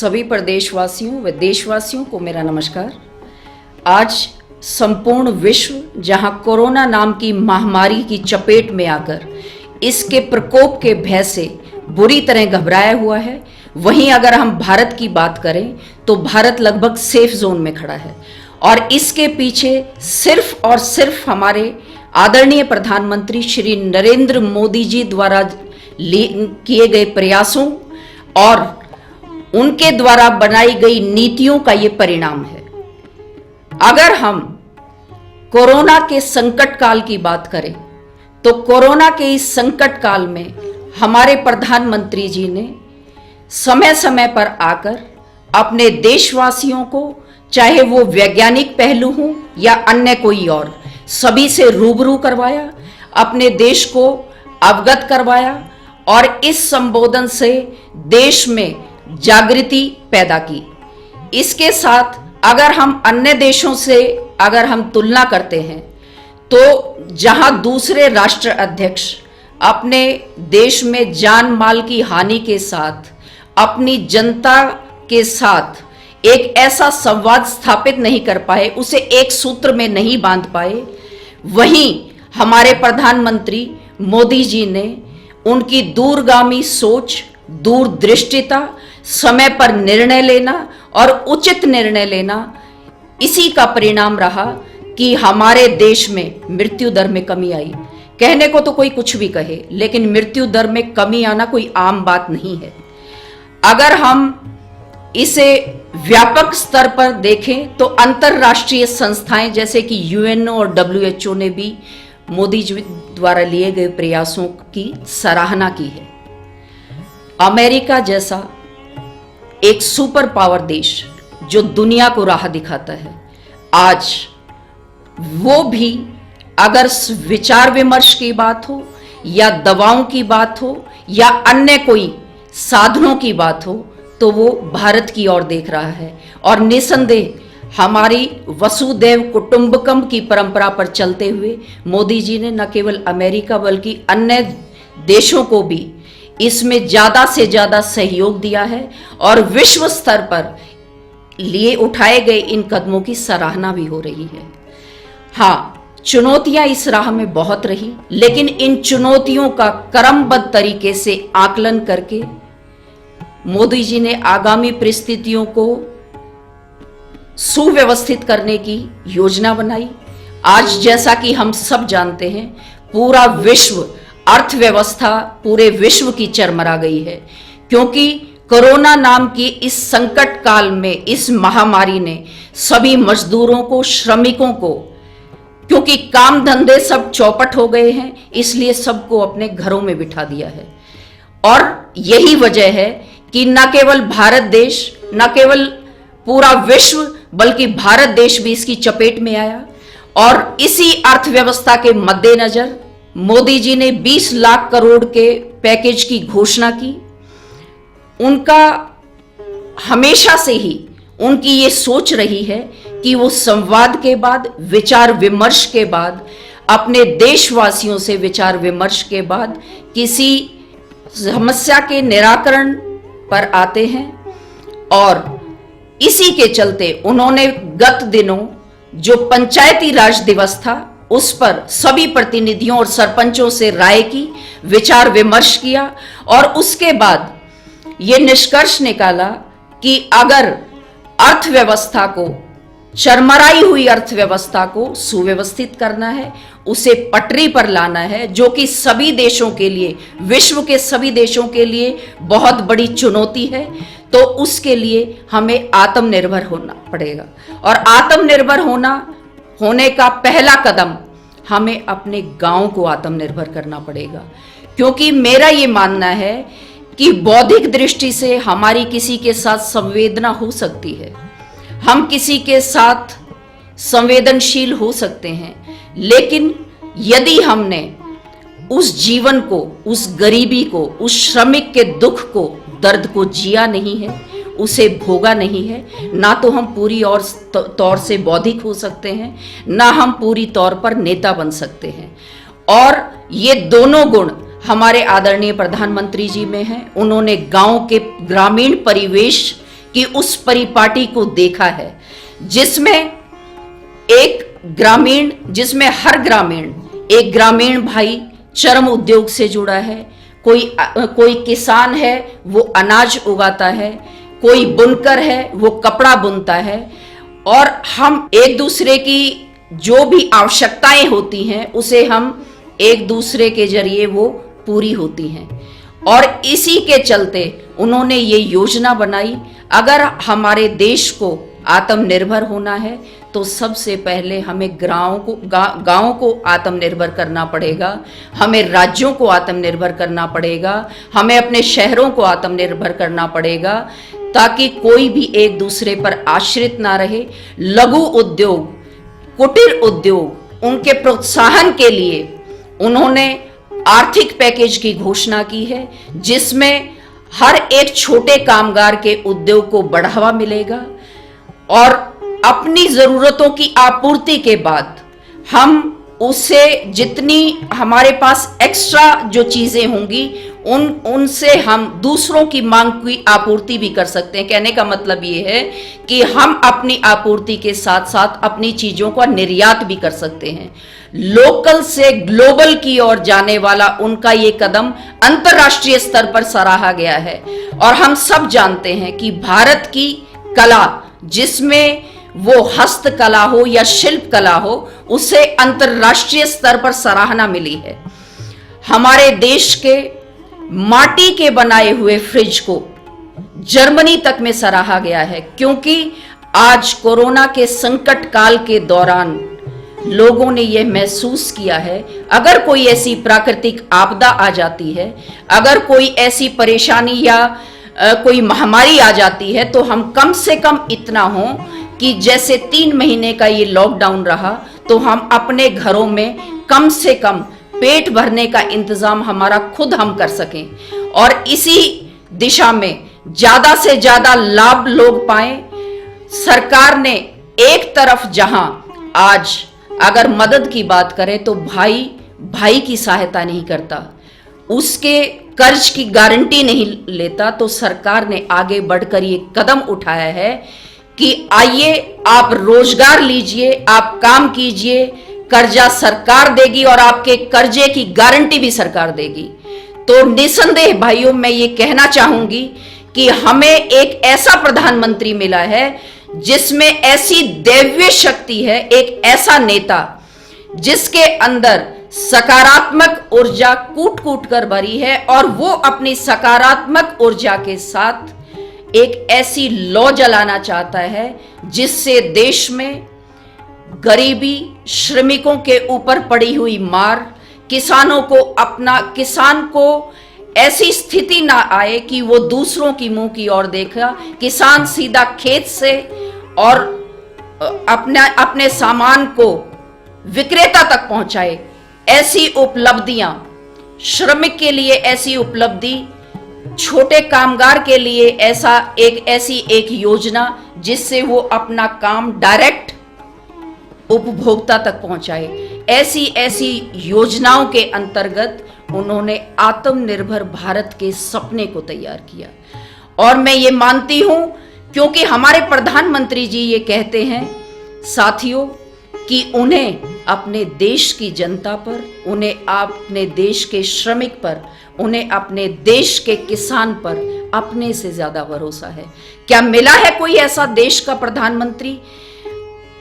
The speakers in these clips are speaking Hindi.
सभी प्रदेशवासियों व देशवासियों को मेरा नमस्कार। आज संपूर्ण विश्व जहां कोरोना नाम की महामारी की चपेट में आकर इसके प्रकोप के भय से बुरी तरह घबराया हुआ है, वहीं अगर हम भारत की बात करें तो भारत लगभग सेफ जोन में खड़ा है और इसके पीछे सिर्फ और सिर्फ हमारे आदरणीय प्रधानमंत्री श्री नरेंद्र मोदी जी द्वारा किए गए प्रयासों और उनके द्वारा बनाई गई नीतियों का ये परिणाम है। अगर हम कोरोना के संकट काल की बात करें तो कोरोना के इस संकट काल में हमारे प्रधानमंत्री जी ने समय समय पर आकर अपने देशवासियों को, चाहे वो वैज्ञानिक पहलू हो या अन्य कोई और, सभी से रूबरू करवाया, अपने देश को अवगत करवाया और इस संबोधन से देश में जागृति पैदा की। इसके साथ अगर हम अन्य देशों से अगर हम तुलना करते हैं तो जहां दूसरे राष्ट्र अध्यक्ष अपने देश में जान माल की हानि के साथ अपनी जनता के साथ एक ऐसा संवाद स्थापित नहीं कर पाए, उसे एक सूत्र में नहीं बांध पाए, वहीं हमारे प्रधानमंत्री मोदी जी ने उनकी दूरगामी सोच, दूरदृष्टिता, समय पर निर्णय लेना और उचित निर्णय लेना, इसी का परिणाम रहा कि हमारे देश में मृत्यु दर में कमी आई। कहने को तो कोई कुछ भी कहे, लेकिन मृत्यु दर में कमी आना कोई आम बात नहीं है। अगर हम इसे व्यापक स्तर पर देखें तो अंतरराष्ट्रीय संस्थाएं जैसे कि यूएनओ और डब्ल्यूएचओ ने भी मोदी जी द्वारा लिए गए प्रयासों की सराहना की है। अमेरिका जैसा एक सुपर पावर देश जो दुनिया को राह दिखाता है, आज वो भी अगर विचार विमर्श की बात हो या दवाओं की बात हो या अन्य कोई साधनों की बात हो तो वो भारत की ओर देख रहा है और निसंदेह हमारी वसुदैव कुटुंबकम की परंपरा पर चलते हुए मोदी जी ने न केवल अमेरिका बल्कि अन्य देशों को भी इसमें ज्यादा से ज्यादा सहयोग दिया है और विश्व स्तर पर लिए उठाए गए इन कदमों की सराहना भी हो रही है। हाँ, चुनौतियां इस राह में बहुत रही, लेकिन इन चुनौतियों का क्रमबद्ध तरीके से आकलन करके मोदी जी ने आगामी परिस्थितियों को सुव्यवस्थित करने की योजना बनाई। आज जैसा कि हम सब जानते हैं, पूरा विश्व, अर्थव्यवस्था पूरे विश्व की चरमरा गई है, क्योंकि कोरोना नाम की इस संकट काल में इस महामारी ने सभी मजदूरों को, श्रमिकों को, क्योंकि काम धंधे सब चौपट हो गए हैं, इसलिए सबको अपने घरों में बिठा दिया है। और यही वजह है कि न केवल भारत देश, न केवल पूरा विश्व, बल्कि भारत देश भी इसकी चपेट में आया। और इसी अर्थव्यवस्था के मद्देनजर मोदी जी ने 20 लाख करोड़ के पैकेज की घोषणा की। उनका हमेशा से ही उनकी ये सोच रही है कि वो संवाद के बाद, विचार विमर्श के बाद, अपने देशवासियों से विचार विमर्श के बाद किसी समस्या के निराकरण पर आते हैं। और इसी के चलते उन्होंने गत दिनों जो पंचायती राज दिवस था उस पर सभी प्रतिनिधियों और सरपंचों से राय की, विचार विमर्श किया और उसके बाद ये निष्कर्ष निकाला कि अगर अर्थव्यवस्था को, चरमराई हुई अर्थव्यवस्था को सुव्यवस्थित करना है, उसे पटरी पर लाना है, जो कि सभी देशों के लिए, विश्व के सभी देशों के लिए बहुत बड़ी चुनौती है, तो उसके लिए हमें आत्मनिर्भर होना पड़ेगा। और आत्मनिर्भर होने का पहला कदम हमें अपने गांव को आत्मनिर्भर करना पड़ेगा, क्योंकि मेरा ये मानना है कि बौद्धिक दृष्टि से हमारी किसी के साथ संवेदना हो सकती है, हम किसी के साथ संवेदनशील हो सकते हैं, लेकिन यदि हमने उस जीवन को, उस गरीबी को, उस श्रमिक के दुख को, दर्द को जिया नहीं है, उसे भोगा नहीं है, ना तो हम पूरी और तौर से बौद्धिक हो सकते हैं, ना हम पूरी तौर पर नेता बन सकते हैं। और ये दोनों गुण हमारे आदरणीय प्रधानमंत्री जी में हैं। उन्होंने गांव के ग्रामीण परिवेश कि उस परिपाटी को देखा है जिसमें हर ग्रामीण, एक ग्रामीण भाई चर्म उद्योग से जुड़ा है, कोई किसान है वो अनाज उगाता है, कोई बुनकर है वो कपड़ा बुनता है, और हम एक दूसरे की जो भी आवश्यकताएं होती हैं उसे हम एक दूसरे के जरिए वो पूरी होती हैं। और इसी के चलते उन्होंने ये योजना बनाई, अगर हमारे देश को आत्मनिर्भर होना है तो सबसे पहले हमें गांवों को आत्मनिर्भर करना पड़ेगा, हमें राज्यों को आत्मनिर्भर करना पड़ेगा, हमें अपने शहरों को आत्मनिर्भर करना पड़ेगा, ताकि कोई भी एक दूसरे पर आश्रित ना रहे। लघु उद्योग, कुटीर उद्योग, उनके प्रोत्साहन के लिए उन्होंने आर्थिक पैकेज की घोषणा की है, जिसमें हर एक छोटे कामगार के उद्योग को बढ़ावा मिलेगा और अपनी जरूरतों की आपूर्ति के बाद हम उससे जितनी हमारे पास एक्स्ट्रा जो चीजें होंगी उनसे हम दूसरों की मांग की आपूर्ति भी कर सकते हैं। कहने का मतलब ये है कि हम अपनी आपूर्ति के साथ साथ अपनी चीजों का निर्यात भी कर सकते हैं। लोकल से ग्लोबल की ओर जाने वाला उनका ये कदम अंतर्राष्ट्रीय स्तर पर सराहा गया है। और हम सब जानते हैं कि भारत की कला, जिसमें वो हस्तकला हो या शिल्प कला हो, उसे अंतर्राष्ट्रीय स्तर पर सराहना मिली है। हमारे देश के माटी के बनाए हुए फ्रिज को जर्मनी तक में सराहा गया है, क्योंकि आज कोरोना के संकट काल के दौरान लोगों ने यह महसूस किया है, अगर कोई ऐसी प्राकृतिक आपदा आ जाती है, अगर कोई ऐसी परेशानी या कोई महामारी आ जाती है, तो हम कम से कम इतना हो कि जैसे 3 महीने का ये लॉकडाउन रहा, तो हम अपने घरों में कम से कम पेट भरने का इंतजाम हमारा खुद हम कर सकें। और इसी दिशा में ज्यादा से ज्यादा लाभ लोग पाएं। सरकार ने एक तरफ जहां आज अगर मदद की बात करें तो भाई की सहायता नहीं करता, उसके कर्ज की गारंटी नहीं लेता, तो सरकार ने आगे बढ़कर ये कदम उठाया है कि आइए आप रोजगार लीजिए, आप काम कीजिए, कर्जा सरकार देगी और आपके कर्जे की गारंटी भी सरकार देगी। तो निसंदेह भाइयों, मैं ये कहना चाहूंगी कि हमें एक ऐसा प्रधानमंत्री मिला है जिसमें ऐसी दैवीय शक्ति है, एक ऐसा नेता जिसके अंदर सकारात्मक ऊर्जा कूट कूट कर भरी है, और वो अपनी सकारात्मक ऊर्जा के साथ एक ऐसी लौ जलाना चाहता है जिससे देश में गरीबी, श्रमिकों के ऊपर पड़ी हुई मार, किसान को ऐसी स्थिति ना आए कि वो दूसरों की मुंह की ओर देखा, किसान सीधा खेत से और अपने सामान को विक्रेता तक पहुंचाए। ऐसी उपलब्धियां, श्रमिक के लिए ऐसी उपलब्धि, छोटे कामगार के लिए ऐसी एक योजना जिससे वो अपना काम डायरेक्ट उपभोक्ता तक पहुंचाए। ऐसी योजनाओं के अंतर्गत उन्होंने आत्मनिर्भर भारत के सपने को तैयार किया। और मैं ये मानती हूं, क्योंकि हमारे प्रधानमंत्री जी ये कहते हैं साथियों कि उन्हें अपने देश की जनता पर, उन्हें अपने देश के श्रमिक पर, उन्हें अपने देश के किसान पर अपने से ज्यादा भरोसा है। क्या मिला है कोई ऐसा देश का प्रधानमंत्री?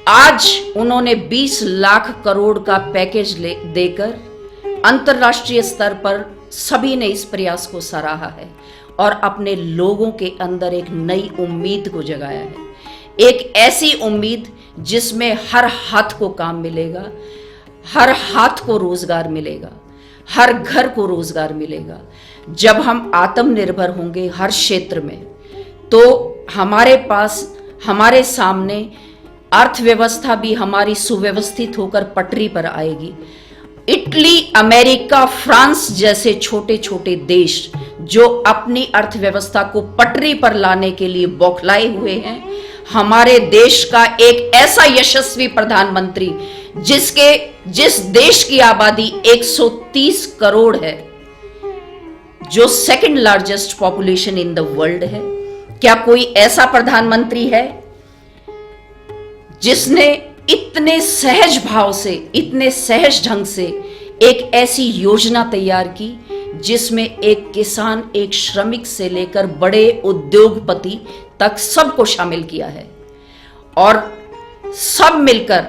आज उन्होंने 20 लाख करोड़ का पैकेज देकर अंतर्राष्ट्रीय स्तर पर सभी ने इस प्रयास को सराहा है और अपने लोगों के अंदर एक नई उम्मीद को जगाया है। एक ऐसी उम्मीद जिसमें हर हाथ को काम मिलेगा, हर हाथ को रोजगार मिलेगा, हर घर को रोजगार मिलेगा। जब हम आत्मनिर्भर होंगे हर क्षेत्र में, तो हमारे सामने अर्थव्यवस्था भी हमारी सुव्यवस्थित होकर पटरी पर आएगी। इटली, अमेरिका, फ्रांस जैसे छोटे छोटे देश जो अपनी अर्थव्यवस्था को पटरी पर लाने के लिए बौखलाए हुए हैं, हमारे देश का एक ऐसा यशस्वी प्रधानमंत्री जिस देश की आबादी 130 करोड़ है, जो second largest population in the world है, क्या कोई ऐसा प्रधानमंत्री है जिसने इतने सहज भाव से, इतने सहज ढंग से एक ऐसी योजना तैयार की जिसमें एक किसान, एक श्रमिक से लेकर बड़े उद्योगपति तक सबको शामिल किया है। और सब मिलकर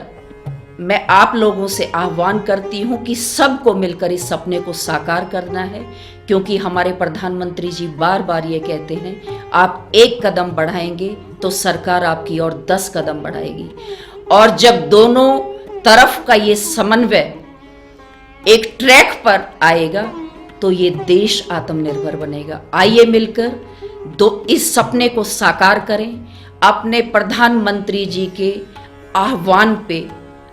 मैं आप लोगों से आह्वान करती हूं कि सबको मिलकर इस सपने को साकार करना है, क्योंकि हमारे प्रधानमंत्री जी बार बार ये कहते हैं, आप एक कदम बढ़ाएंगे तो सरकार आपकी और 10 कदम बढ़ाएगी। और जब दोनों तरफ का ये समन्वय एक ट्रैक पर आएगा तो ये देश आत्मनिर्भर बनेगा। आइए मिलकर इस सपने को साकार करें। अपने प्रधानमंत्री जी के आह्वान पे,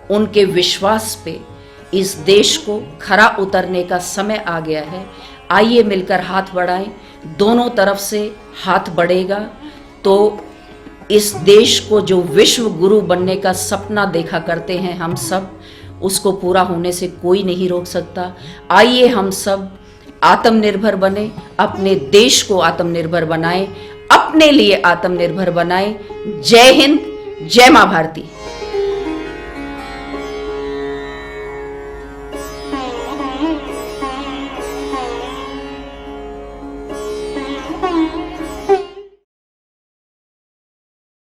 उनके विश्वास पे इस देश को खरा उतरने का समय आ गया है। आइए मिलकर हाथ बढ़ाएं, दोनों तरफ से हाथ बढ़ेगा तो इस देश को जो विश्व गुरु बनने का सपना देखा करते हैं हम सब, उसको पूरा होने से कोई नहीं रोक सकता। आइए हम सब आत्मनिर्भर बने, अपने देश को आत्मनिर्भर बनाएं, अपने लिए आत्मनिर्भर बनाएं। जय हिंद, जय मां भारती।